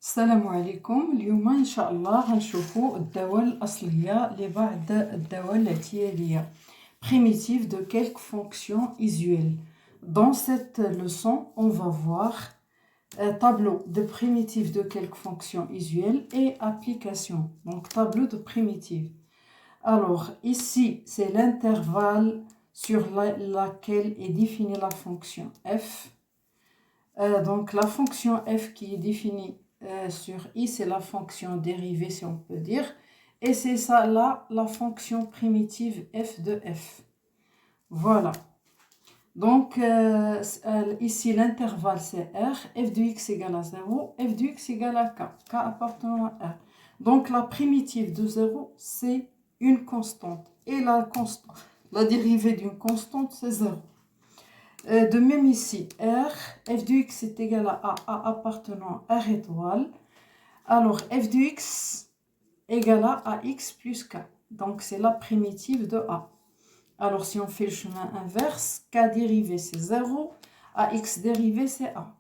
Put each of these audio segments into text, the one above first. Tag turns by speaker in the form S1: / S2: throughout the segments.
S1: السلام عليكم. اليوم إن شاء الله غنشوفوا الدوال الأصلية لبعض الدوال الاعتيادية primitive de quelques fonctions usuelles. Dans cette leçon, on va voir un tableau de primitives de quelques fonctions usuelles et applications. Donc, tableau de primitives. Alors, ici, c'est l'intervalle sur laquelle est définie la fonction f. Donc, la fonction f qui est définie sur i, c'est la fonction dérivée, si on peut dire. Et c'est ça, là, la fonction primitive f de f. Voilà. Donc, ici, l'intervalle, c'est r. F de x égale à 0. F de x égale à k. K appartenant à r. Donc, la primitive de 0, c'est une constante. Et la dérivée d'une constante, c'est 0. De même ici, R, f de x est égal à A appartenant à R étoile. Alors, f de x égale à x plus k. Donc, c'est la primitive de A. Alors, si on fait le chemin inverse, k dérivé, c'est 0. Ax dérivé, c'est A.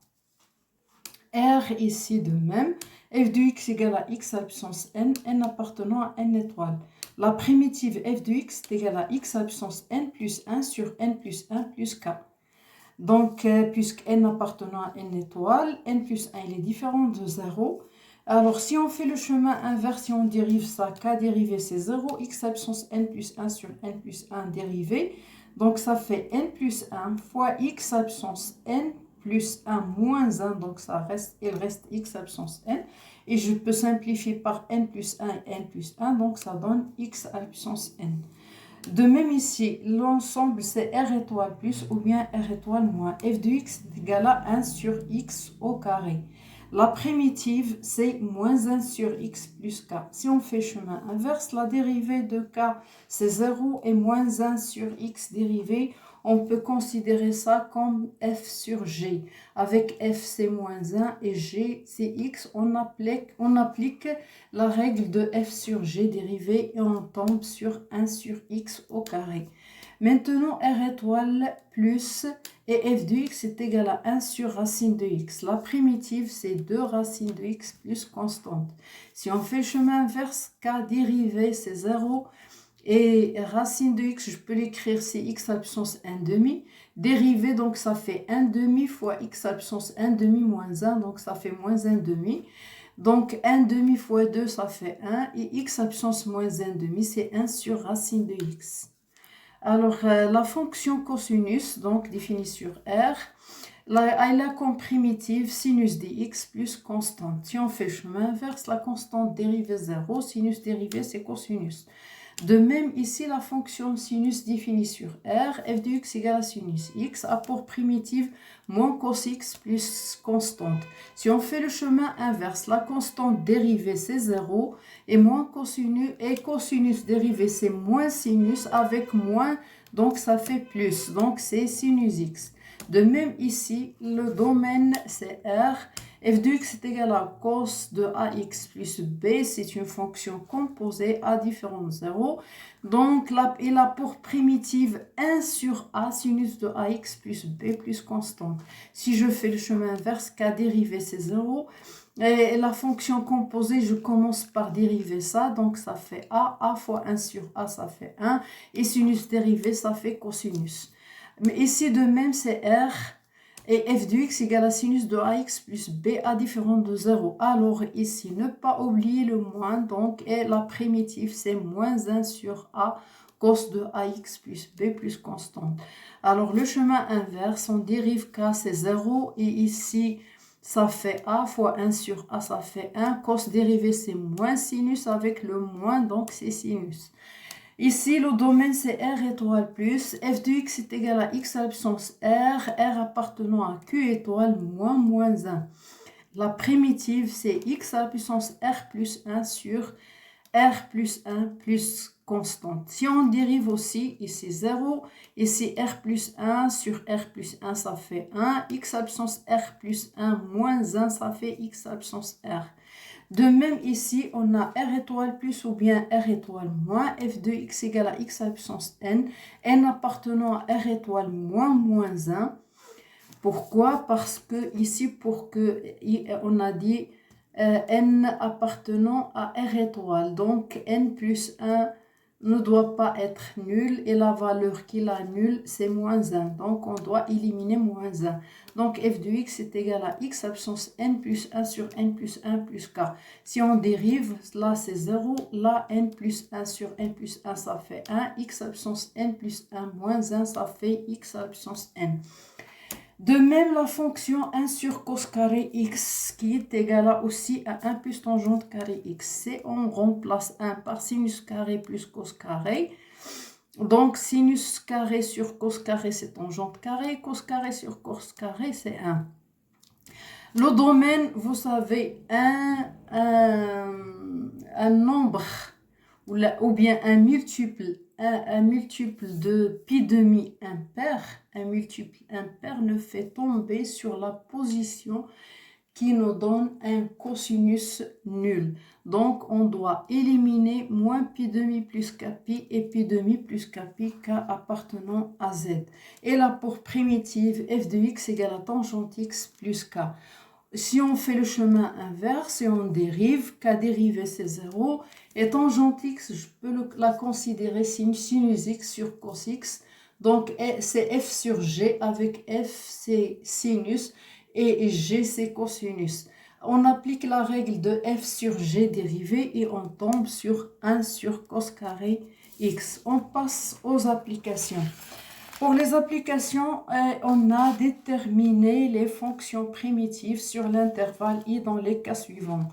S1: R ici de même, f de x égale à x à la puissance n, n appartenant à n étoile. La primitive f de x est égale à x à la puissance n plus 1 sur n plus 1 plus k. Donc, puisque n appartenant à n étoile, n plus 1 il est différent de 0. Alors, si on fait le chemin inverse, si on dérive ça, k dérivé c'est 0, x à la puissance n plus 1 sur n plus 1 dérivé. Donc, ça fait n plus 1 fois x à la puissance n plus 1 moins 1. Donc, il reste x à la puissance n. Et je peux simplifier par n plus 1 et n plus 1. Donc, ça donne x à la puissance n. De même ici, l'ensemble c'est R étoile plus ou bien R étoile moins. F de x est égal à 1 sur x au carré. La primitive c'est moins 1 sur x plus k. Si on fait chemin inverse, la dérivée de k c'est 0 et moins 1 sur x dérivée. On peut considérer ça comme f sur g. Avec f c'est moins 1 et g c'est x. On applique la règle de f sur g dérivée et on tombe sur 1 sur x au carré. Maintenant, r étoile plus et f de x est égal à 1 sur racine de x. La primitive, c'est 2 racines de x plus constante. Si on fait le chemin inverse, k dérivé, c'est 0. Et racine de x, je peux l'écrire, c'est x à la puissance 1 demi. Dérivé, donc ça fait 1 demi fois x à la puissance 1 demi moins 1, donc ça fait moins 1 demi. Donc 1 demi fois 2, ça fait 1. Et x à la puissance moins 1 demi, c'est 1 sur racine de x. Alors, la fonction cosinus, donc définie sur R, elle a comme primitive sinus dx plus constante. Si on fait le chemin inverse, la constante dérivée 0, sinus dérivé, c'est cosinus. De même, ici, la fonction sinus définie sur R, f de x égale à sinus x, a pour primitive moins cos x plus constante. Si on fait le chemin inverse, la constante dérivée, c'est 0, et moins cosinus, et cosinus dérivé, c'est moins sinus, avec moins, donc ça fait plus, donc c'est sinus x. De même ici, le domaine, c'est R. F de x est égal à cos de ax plus b. C'est une fonction composée à différents de 0. Donc, il a pour primitive 1 sur a sinus de ax plus b plus constante. Si je fais le chemin inverse, k dérivé, c'est 0. Et la fonction composée, je commence par dériver ça. Donc, ça fait a fois 1 sur a, ça fait 1. Et sinus dérivé, ça fait cosinus. Mais ici, de même, c'est R et f de x égale à sinus de ax plus b à différent de 0. Alors ici, ne pas oublier le moins. Donc, et la primitive, c'est moins 1 sur a cos de ax plus b plus constante. Alors, le chemin inverse, on dérive k, c'est 0. Et ici, ça fait a fois 1 sur a, ça fait 1. Cos dérivé, c'est moins sinus avec le moins, donc c'est sinus. Ici, le domaine, c'est R étoile plus. F de x est égal à x à la puissance R. R appartenant à Q étoile moins 1. La primitive, c'est x à la puissance R plus 1 sur R plus 1 plus constante. Si on dérive aussi, ici 0. Ici, R plus 1 sur R plus 1, ça fait 1. X à la puissance R plus 1 moins 1, ça fait x à la puissance R. De même ici, on a R étoile plus ou bien R étoile moins, f de x égale à x à la puissance n, n appartenant à R étoile moins 1. Pourquoi? Parce que ici, on a dit n appartenant à R étoile. Donc, n plus 1 ne doit pas être nul et la valeur qu'il a nulle, c'est moins 1. Donc, on doit éliminer moins 1. Donc, f de x est égal à x absence n plus 1 sur n plus 1 plus k. Si on dérive, là c'est 0, là n plus 1 sur n plus 1, ça fait 1. X absence n plus 1 moins 1, ça fait x absence n. De même, la fonction 1 sur cos carré x qui est égale à aussi à 1 plus tangente carré x. Si on remplace 1 par sinus carré plus cos carré, donc sinus carré sur cos carré c'est tangente carré, cos carré sur cos carré c'est 1. Le domaine, vous savez, un nombre ou bien un multiple de pi demi impair, un multiple impair ne fait tomber sur la position qui nous donne un cosinus nul. Donc, on doit éliminer moins pi demi plus kpi et pi demi plus kpi k appartenant à z. Et là, pour primitive, f de x égale à tangente x plus k. Si on fait le chemin inverse et on dérive, k dérivé c'est 0, et tangente x, je peux la considérer sinus x sur cos x. Donc, c'est f sur g, avec f c'est sinus, et g c'est cosinus. On applique la règle de f sur g dérivé et on tombe sur 1 sur cos carré x. On passe aux applications. Pour les applications, on a déterminé les fonctions primitives sur l'intervalle i dans les cas suivants.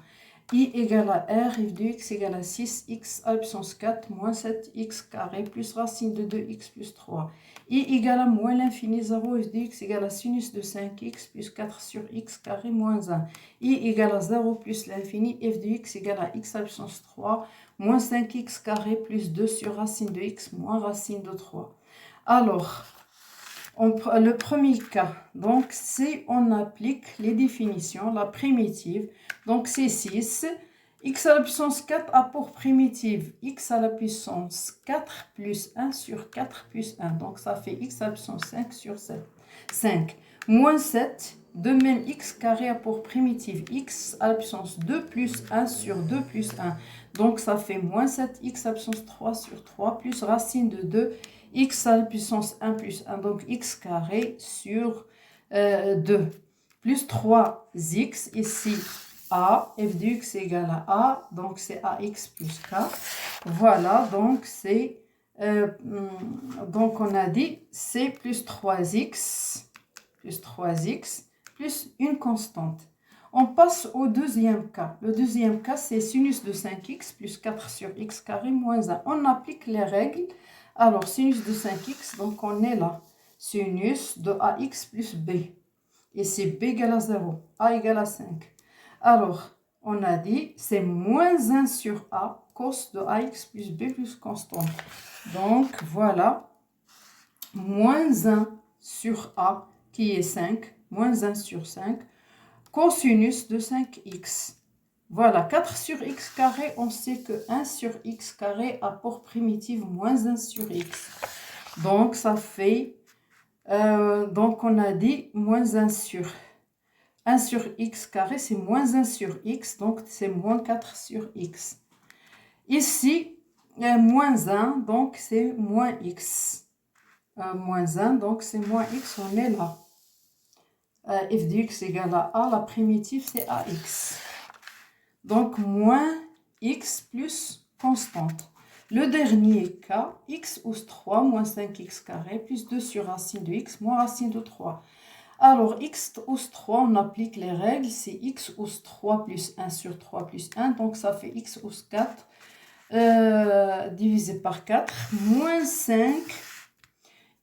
S1: I égale à r, f de x égale à 6x à la puissance 4 moins 7x carré plus racine de 2x plus 3. I égale à moins l'infini 0, f de x égale à sinus de 5x plus 4 sur x carré moins 1. I égale à 0 plus l'infini, f de x égale à x à la puissance 3 moins 5x carré plus 2 sur racine de x moins racine de 3. Alors, le premier cas, donc si on applique les définitions, la primitive, donc c'est 6, x à la puissance 4 a pour primitive x à la puissance 4 plus 1 sur 4 plus 1, donc ça fait x à la puissance 5 sur 7, 5, moins 7, de même x carré a pour primitive x à la puissance 2 plus 1 sur 2 plus 1, donc ça fait moins 7x à la puissance 3 sur 3 plus racine de 2, x à la puissance 1 plus 1, donc x carré sur 2, plus 3x, ici a, f de x égale à a, donc c'est ax plus k. Voilà, donc c'est, donc on a dit c'est plus 3x, plus une constante. On passe au deuxième cas. Le deuxième cas, c'est sinus de 5x plus 4 sur x carré moins 1. On applique les règles. Alors, sinus de 5x, donc on est là. Sinus de ax plus b. Et c'est b égale à 0, a égale à 5. Alors, on a dit, c'est moins 1 sur a, cos de ax plus b plus constante. Donc, voilà, moins 1 sur a, qui est 5, moins 1 sur 5, cosinus de 5x. Voilà, 4 sur x carré, on sait que 1 sur x carré a pour primitive moins 1 sur x. Donc, ça fait, donc on a dit moins 1 sur x carré, c'est moins 1 sur x, donc c'est moins 4 sur x. Ici, moins 1, donc c'est moins x. Moins 1, donc c'est moins x, on est là. F de x égale à a, la primitive c'est ax. Donc, moins x plus constante. Le dernier cas, x ose 3 moins 5x carré plus 2 sur racine de x moins racine de 3. Alors, x ose 3, on applique les règles, c'est x ose 3 plus 1 sur 3 plus 1, donc ça fait x ose 4 divisé par 4, moins 5,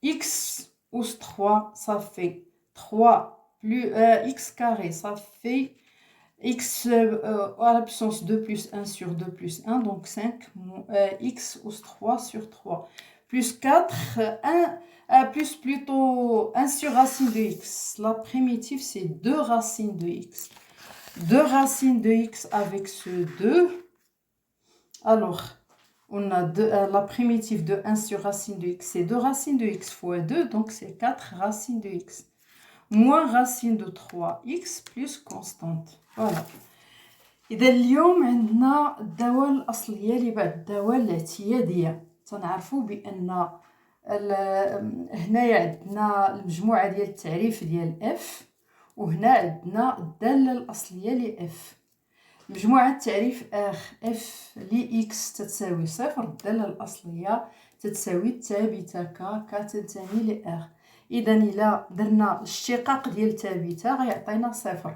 S1: x ose 3, ça fait 3 plus x carré, ça fait x à la puissance 2 plus 1 sur 2 plus 1, donc 5, x ose 3 sur 3, plus 4, 1, plus plutôt 1 sur racine de x. La primitive, c'est 2 racines de x. 2 racines de x avec ce 2. Alors, on a la primitive de 1 sur racine de x, c'est 2 racines de x fois 2, donc c'est 4 racines de x. Moins racine de 3x plus constante. Voilà. إذا اليوم عندنا الدوال الأصلية لبعض الدوال الاعتيادية. تنعرفوا بأن هنايا عندنا المجموعة ديال التعريف ديال اف، وهنا عندنا الدالة الأصلية لإف. مجموعة التعريف اف لإكس تتساوي صفر، الدالة الأصلية تتساوي الثابتة ك تنتمي لإغ. إذا إلا درنا الاشتقاق ديال ثابتة غيعطينا صفر.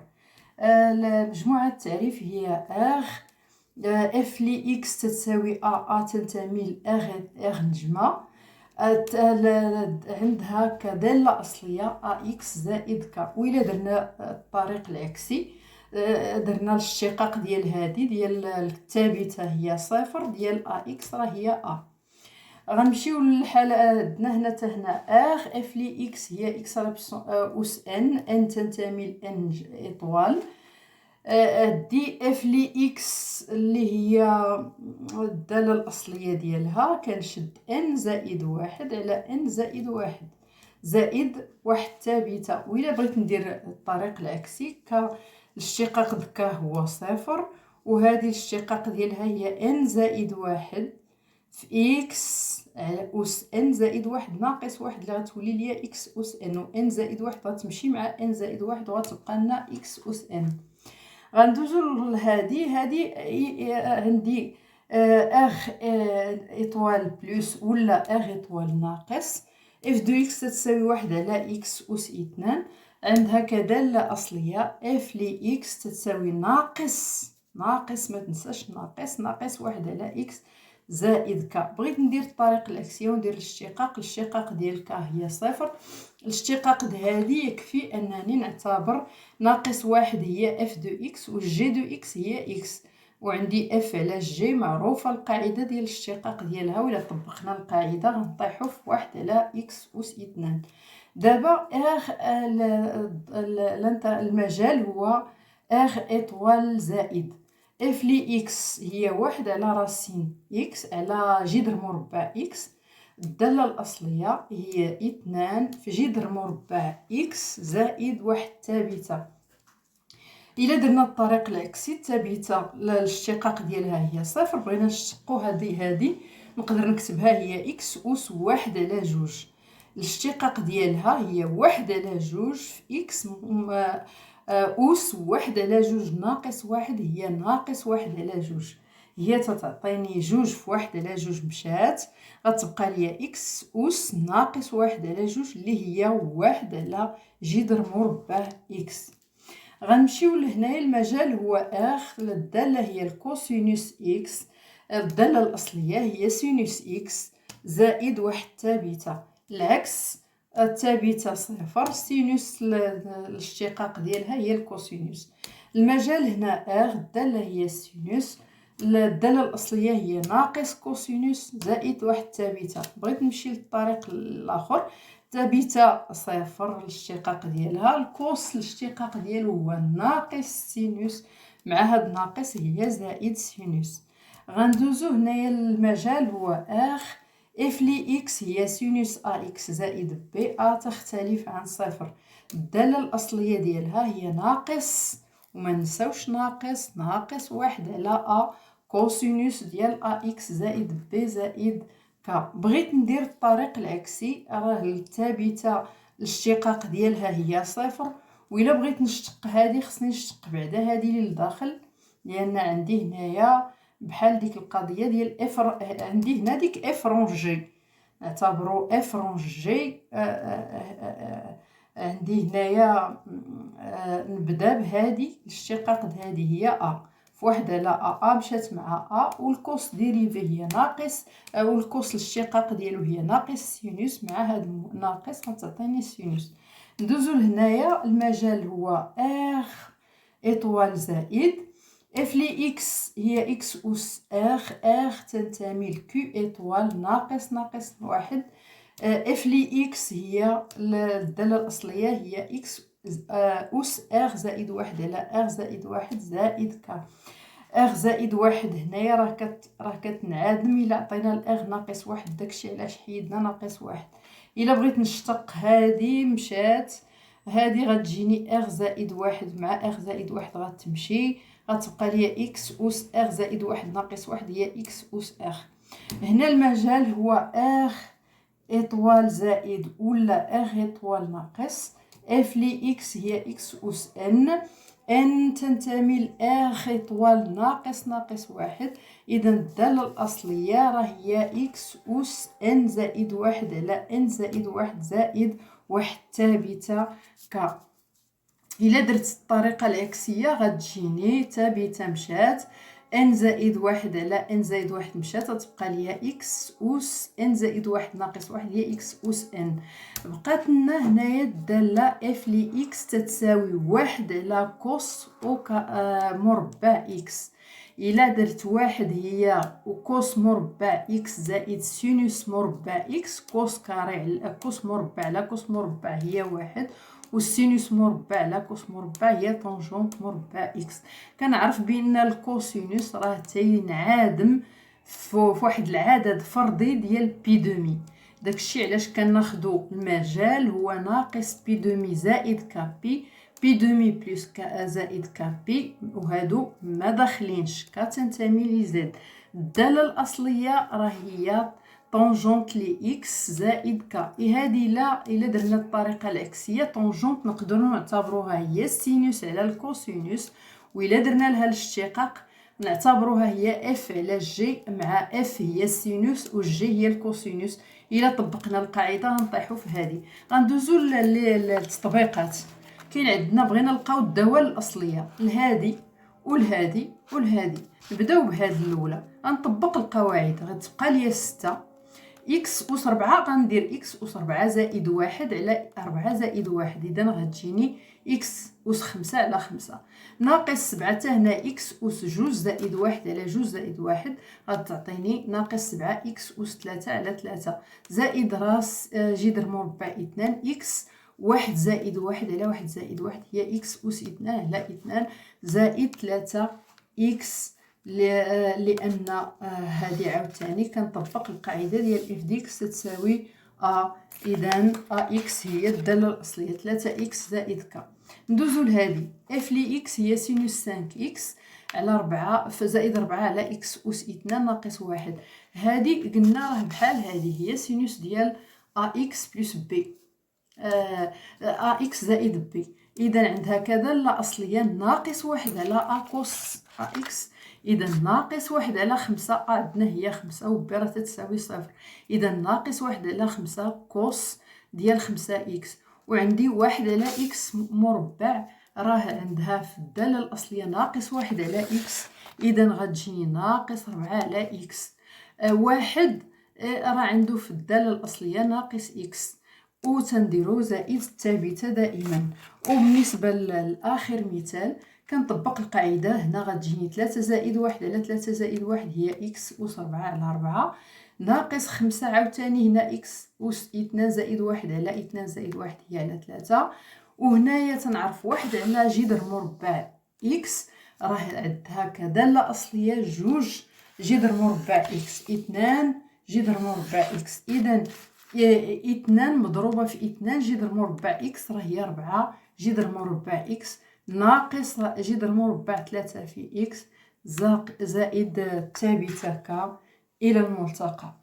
S1: مجموعة التعريف هي اغ اف لإكس تتساوي ا تنتمي لإغ نجمة، عندها كدالة أصلية اكس زائد ك. وإلا درنا الطريق العكسي، درنا الاشتقاق ديال هذه ديال الثابتة هي صفر، ديال اكس راه هي غنمشيو للحالة عندنا هنا حتى هنا اغ اف لي اكس هي اكس على أس ان تنتمي لان اطوال. دي اف لي اكس اللي هي الدالة الأصلية ديالها كنشد ان زائد واحد على ان زائد واحد زائد واحد ثابتة. وإلا بغيت ندير الطريق العكسي الاشتقاق دكا هو صفر، وهذه الاشتقاق ديالها هي ان زائد واحد في اكس على أس ان زائد واحد ناقص واحد اللي غتولي ليا اكس أس ان، و ان زائد واحد غتمشي مع ان زائد واحد وغتبقى لنا اكس أس ان. غندوزو لهادي عندي اغ اطوال بلس ولا اغ اطوال ناقص اف دو اكس تساوي واحد على اكس أس اثنان. عندها كدالة أصلية اف لي اكس تساوي ناقص ما تنساش ناقص واحد على اكس زائد ك. بغيت ندير الطريق العكسية وندير الاشتقاق ديال ك هي صفر. الاشتقاق هذه يكفي انني نعتبر ناقص واحد هي اف دو اكس و جي دو اكس هي اكس، وعندي اف على جي معروفة القاعدة ديال الاشتقاق ديالها، وإلا طبقنا القاعدة غنطيحو في واحد على اكس أس اثنان. دابا المجال هو اغ اطوال زائد اف لي اكس هي واحد على راسين اكس على جذر مربع اكس. الدالة الأصلية هي اثنان في جذر مربع اكس زائد واحد ثابتة. إلا درنا الطريق العكسي الثابتة الاشتقاق ديالها هي صفر، بغينا نشتقو هذه نقدر نكتبها هي اكس أس واحد على جوج. الاشتقاق ديالها هي واحد على جوج في اكس أس واحد على جوج ناقص واحد هي ناقص واحد على جوج. هي تتعطيني جوج في واحد على جوج مشات، غتبقى ليا اكس أس ناقص واحد على جوج اللي هي واحد على جذر مربع اكس. غنمشيو لهنايا المجال هو اغ. الدالة هي الكوسينوس اكس، الدالة الأصلية هي سينوس اكس زائد واحد ثابتة. العكس الثابتة صفر، سينوس الاشتقاق ديالها هي الكوسينوس. المجال هنا اغ، الدالة هي سينوس، الدالة الأصلية هي ناقص كوسينوس زائد واحد ثابتة. بغيت نمشي للطريق الآخر، ثابتة صفر الاشتقاق ديالها، الكوس الاشتقاق ديالو هو ناقص سينوس مع هاد ناقص هي زائد سينوس. غندوزو هنايا المجال هو اغ اف لي اكس هي سينوس اكس زائد بي تختلف عن صفر. الدالة الأصلية ديالها هي ناقص، وما نساوش ناقص واحد على كوسينوس ديال اكس زائد بي زائد ك. بغيت ندير الطريق العكسي، راه الثابتة الاشتقاق ديالها هي صفر، وإلا بغيت نشتق هذه خصني نشتق بعدا هذه للداخل، لأن عندي هنايا بحال ديك القضية ديال اف، عندي هنا ديك اف رونجي، نعتبرو اف رونجي. عندي هنايا نبدا بهذه الاشتقاق هذه هي في واحد على مشات مع والكوس ديريفي هي ناقص، والكوس الاشتقاق ديالو هي ناقص سينوس مع هاد ناقص غتعطيني سينوس. ندوزو لهنايا المجال هو اغ اطوال زائد اف لي اكس هي اكس أس اغ تنتمي لكيو اطوال ناقص واحد. اف لي اكس هي الدالة الأصلية هي اكس أس اغ زائد واحد على اغ زائد واحد زائد ك. اغ زائد واحد هنايا راه كتنعدم إلا عطينا الاغ ناقص واحد، داكشي علاش حيدنا ناقص واحد. إلا بغيت نشتق هذه مشات، هذه غتجيني اغ زائد واحد مع اغ زائد واحد غتمشي، غتبقى لي إكس أس إغ زائد واحد ناقص واحد هي إكس أس إغ. هنا المجال هو إغ إطوال زائد ولا إغ إطوال ناقص إف لي إكس هي إكس أس إن. إن تنتمي لإغ إطوال ناقص واحد. إذا الدالة الأصلية راه هي إكس أس إن زائد واحد على إن زائد واحد زائد واحد ثابتة ك. إلا درت الطريقة العكسية غتجيني ثابتة مشات ان زائد واحد على ان زائد واحد مشات غتبقى ليا اكس أس ان زائد واحد ناقص واحد هي اكس أس ان. بقات لنا هنايا الدالة اف لي اكس تتساوي واحد على كوس مربع اكس. إلا درت واحد هي كوس مربع اكس زائد سينوس مربع اكس. كوس كاري على كوس مربع على كوس مربع هي واحد، والسينوس مربع على كوس مربع هي طونجونت مربع اكس. كنعرف بان الكوسينوس راه تينعدم في واحد العدد فردي ديال بي دومي. داكشي علاش كناخدو المجال هو ناقص بي دومي زائد كابي، بي دومي بلس زائد كابي، وهادو ما داخلينش كتنتمي لي زد. الداله الاصليه راه هي طونجونت لي اكس زائد ك. هذه الا درنا الطريقه العكسيه طونجونت نقدروا نعتبروها هي السينوس على الكوسينوس، والا درنا لها الاشتقاق نعتبروها هي اف على جي مع اف هي السينوس وجي هي الكوسينوس. الا طبقنا القاعده غنطيحوا في هذه. غندوزو للتطبيقات. كاين عندنا بغينا نلقاو الدوال الاصليه لهذه ولهذه ولهذه. نبداو بهذه الاولى غنطبق القواعد. غتبقى لي 6 إكس أس 4 غندير إكس أس 4 زائد واحد على 4 زائد واحد. إذا غتجيني إكس أس 5 على 5 ناقص 7 حتى هنا إكس أس 2 زائد واحد على 2 زائد واحد غتعطيني ناقص 7 إكس أس 3 على 3 زائد راس جذر مربع 2 إكس واحد زائد واحد على واحد زائد واحد هي إكس أس 2 على 2 زائد 3 إكس. لان هذه عاوتاني كنطبق القاعده ديال اف دي اكس تساوي اذا اكس هي الداله الاصليه 3 اكس زائد ك. ندوزو لهذه اف لي اكس هي سينوس 5 اكس على 4 زائد 4 على اكس اس 2 ناقص 1. هذه قلنا راه بحال هذه هي سينوس ديال اكس بلس بي اكس زائد بي. اذا عندها كداله اصليه ناقص 1 على كوس اكس. إذا ناقص واحد على 5 عندنا هي 5 وبي راه تتساوي 0. إذا ناقص واحد على 5 كوس ديال 5 إكس. وعندي واحد على إكس مربع راه عندها في الدالة الأصلية ناقص واحد على إكس. إذا غتجيني ناقص 4 على إكس. واحد راه عنده في الدالة الأصلية ناقص إكس وتنديرو زائد الثابتة دائما. وبالنسبة لآخر مثال كنطبق القاعده. هنا غتجيني 3 زائد 1 على 3 زائد 1 هي إكس أس 4 على 4 ناقص 5 عاوتاني هنا إكس أس 2 زائد 1 على 2 زائد 1 هي على 3. وهنايا تنعرف 1 على جذر مربع إكس راه عندها كدالة أصلية 2 جذر مربع إكس 2 جذر مربع إكس. إذا 2 مضروبة في 2 جذر مربع إكس راه هي 4 جذر مربع إكس ناقص جذر مربع 3 في إكس زائد الثابتة ك. إلى الملتقى.